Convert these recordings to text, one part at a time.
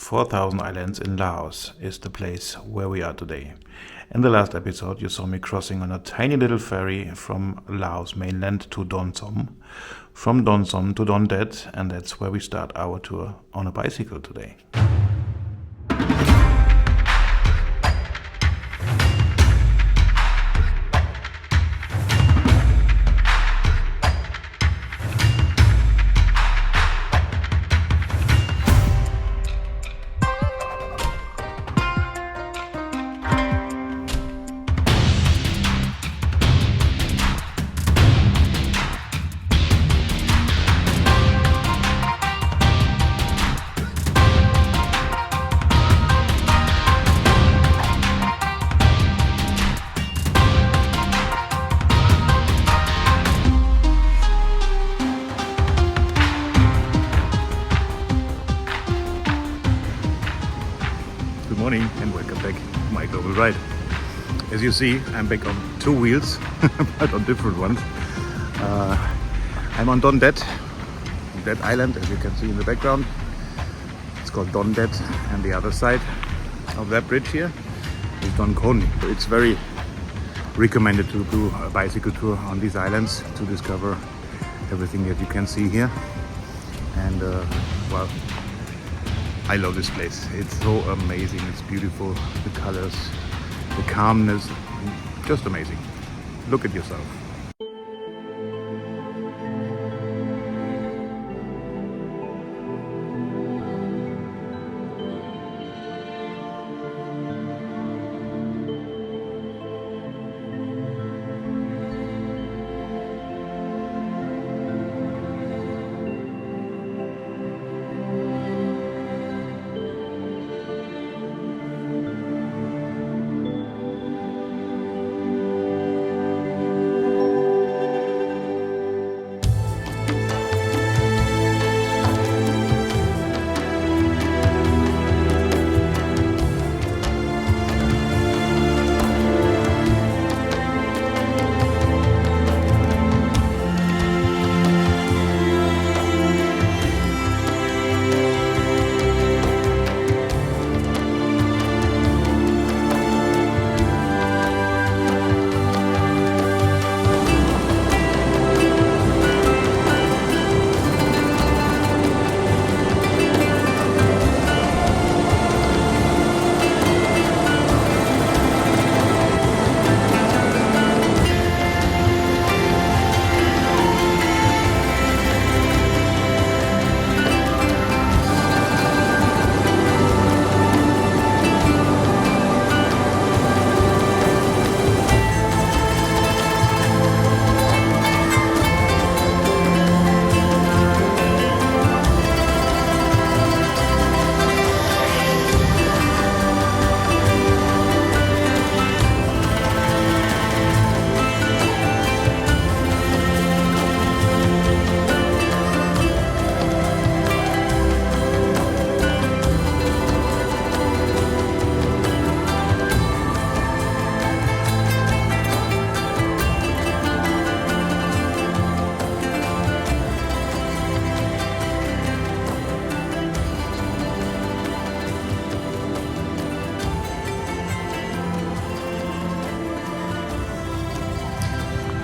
4,000 Islands in Laos is the place where we are today. In the last episode you saw me crossing on a tiny little ferry from Laos mainland to Don Som, from Don Som to Don Det, and that's where we start our tour on a bicycle today. Good morning and welcome back to my global ride. As you see, I'm back on two wheels, but on different ones. I'm on Don Det Island, as you can see in the background. It's called Don Det, and the other side of that bridge here is Don Kon. It's very recommended to do a bicycle tour on these islands to discover everything that you can see here. And well, I love this place. It's so amazing. It's beautiful. The colors, the calmness, just amazing. Look at yourself.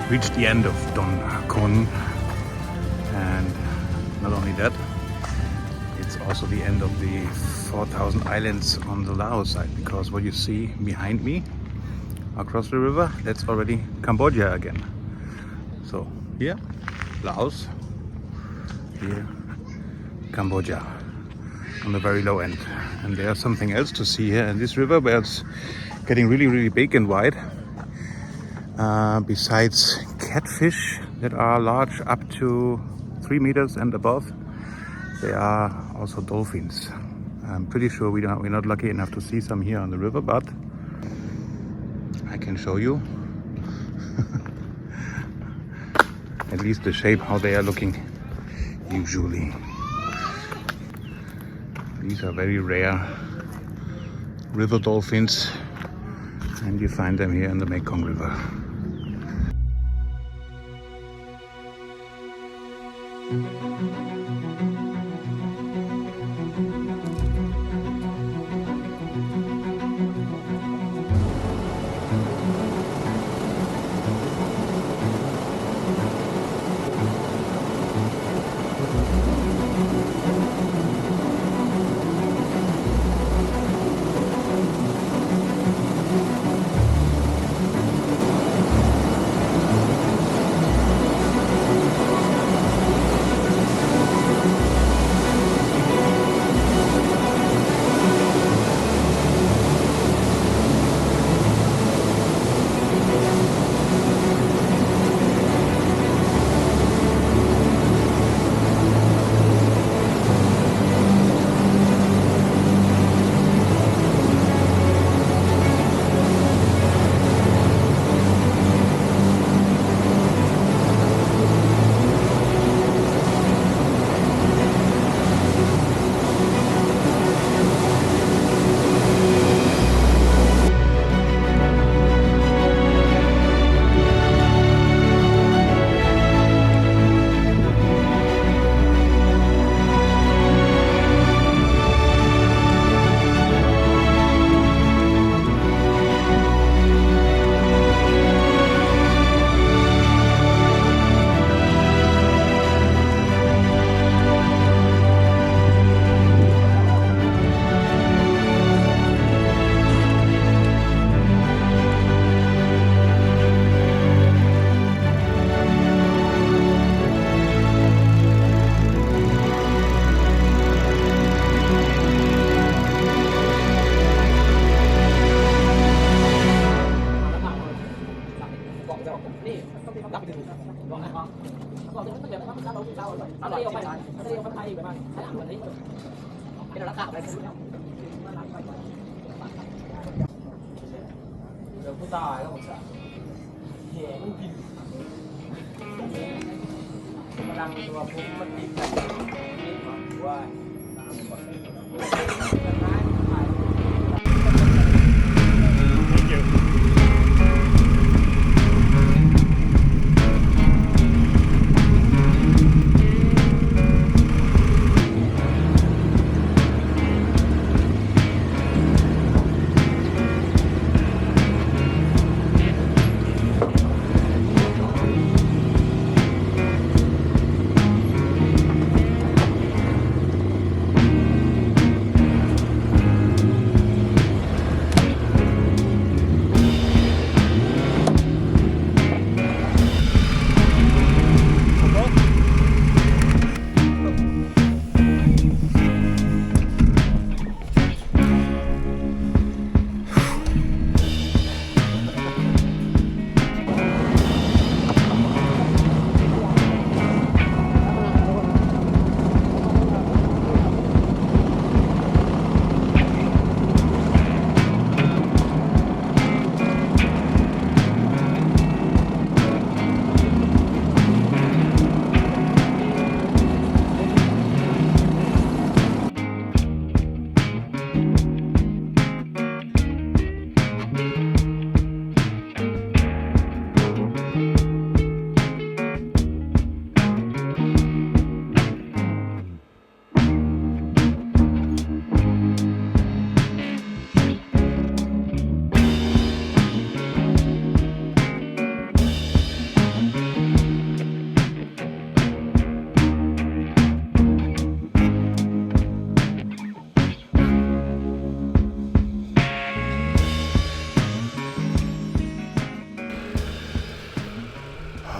Reached the end of Don Kon, and not only that, it's also the end of the 4,000 islands on the Laos side, because what you see behind me across the river, that's already Cambodia again. So here Laos, here Cambodia on the very low end, and there's something else to see here in this river where it's getting really big and wide. Besides catfish that are large up to 3 meters and above, there are also dolphins. I'm pretty sure we're not lucky enough to see some here on the river, but I can show you at least the shape, how they are looking usually. These are very rare river dolphins, and you find them here in the Mekong River.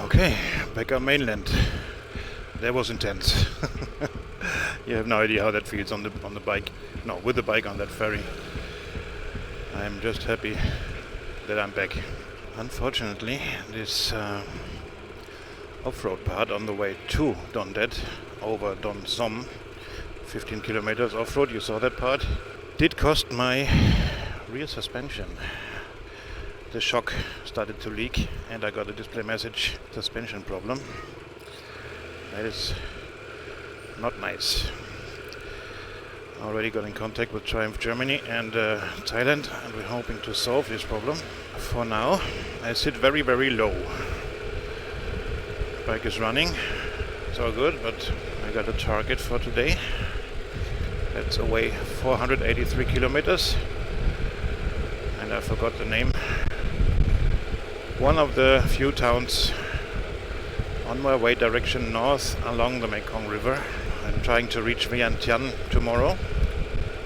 Okay, back on mainland. That was intense. You have no idea how that feels on the bike. No, with the bike on that ferry. I'm just happy that I'm back. Unfortunately, this off-road part on the way to Don Det over Don Som, 15 kilometers off-road, you saw that part, did cost my rear suspension. The shock started to leak and I got a display message, suspension problem. That is not nice. Already got in contact with Triumph Germany and Thailand, and we're hoping to solve this problem. For now, I sit very, very low. Bike is running, it's all good, but I got a target for today. That's away 483 kilometers, and I forgot the name. One of the few towns on my way direction north along the Mekong River. I'm trying to reach Vientiane tomorrow.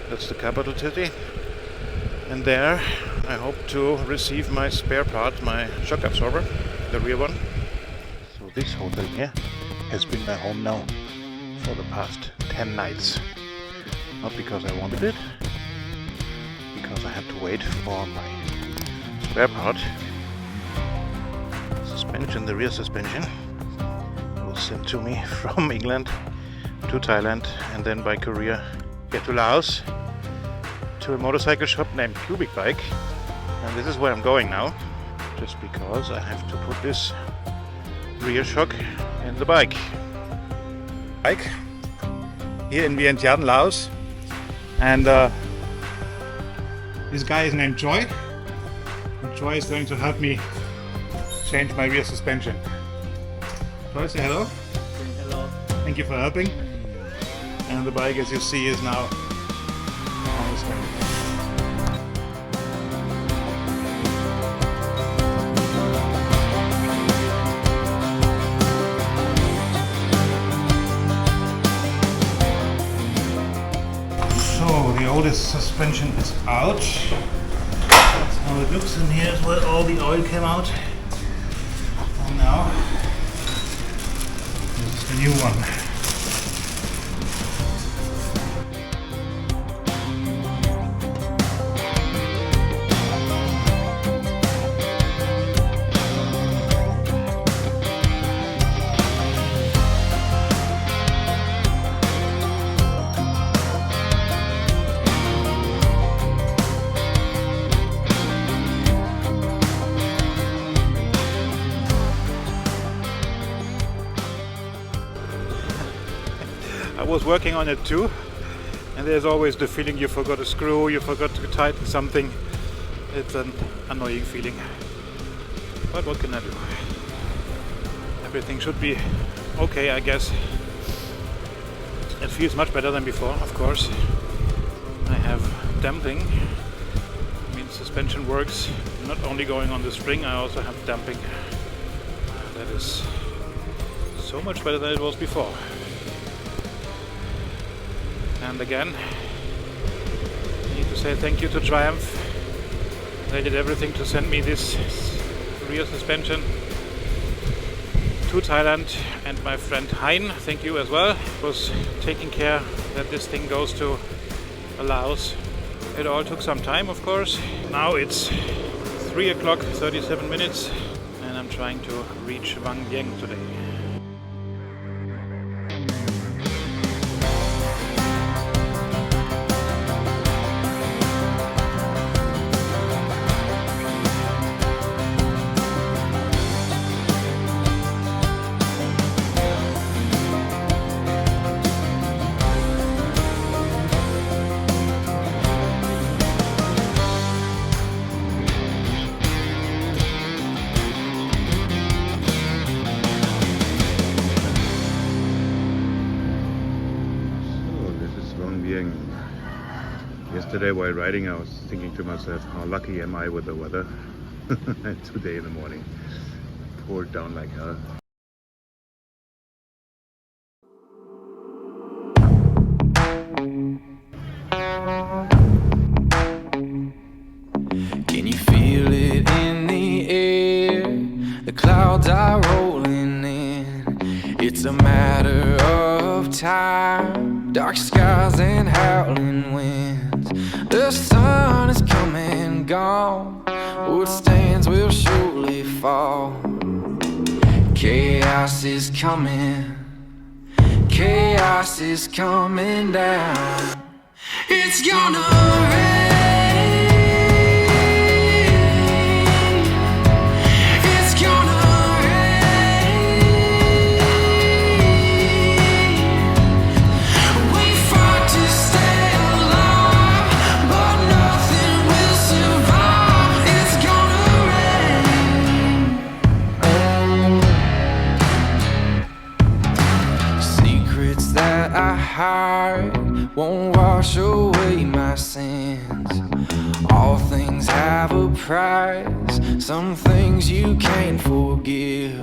That's the capital city. And there I hope to receive my spare part, my shock absorber, the rear one. So this hotel here has been my home now for the past 10 nights. Not because I wanted it, because I had to wait for my spare part. Suspension, the rear suspension, was sent to me from England to Thailand and then by courier here to Laos to a motorcycle shop named Cubic Bike, and this is where I'm going now, just because I have to put this rear shock in the bike. Here in Vientiane, Laos, and this guy is named Joy. And Joy is going to help me change my rear suspension. Joy, say hello. Hello. Thank you for helping. And the bike, as you see, is now on its way. So the oldest suspension is out. That's how it looks, and here's where all the oil came out. And now this is the new one. was working on it too, and there's always the feeling you forgot a screw, you forgot to tighten something. It's an annoying feeling, but what can I do? Everything should be okay, I guess. It feels much better than before, of course. I have damping. I mean, suspension works not only going on the spring, I also have damping. That is so much better than it was before. And again, I need to say thank you to Triumph. They did everything to send me this rear suspension to Thailand, and my friend Hein, thank you as well, was taking care that this thing goes to Laos. It all took some time, of course. Now it's 3 o'clock 37 minutes and I'm trying to reach Vientiane today. Yesterday while riding I was thinking to myself, how lucky am I with the weather. And today in the morning poured down like hell. Can you feel it in the air? The clouds are rolling in. It's a matter of time. Dark skies and howling winds. The sun is come and gone. What stands will surely fall. Chaos is coming. Chaos is coming down. It's gonna rain. Won't wash away my sins. All things have a price. Some things you can't forgive.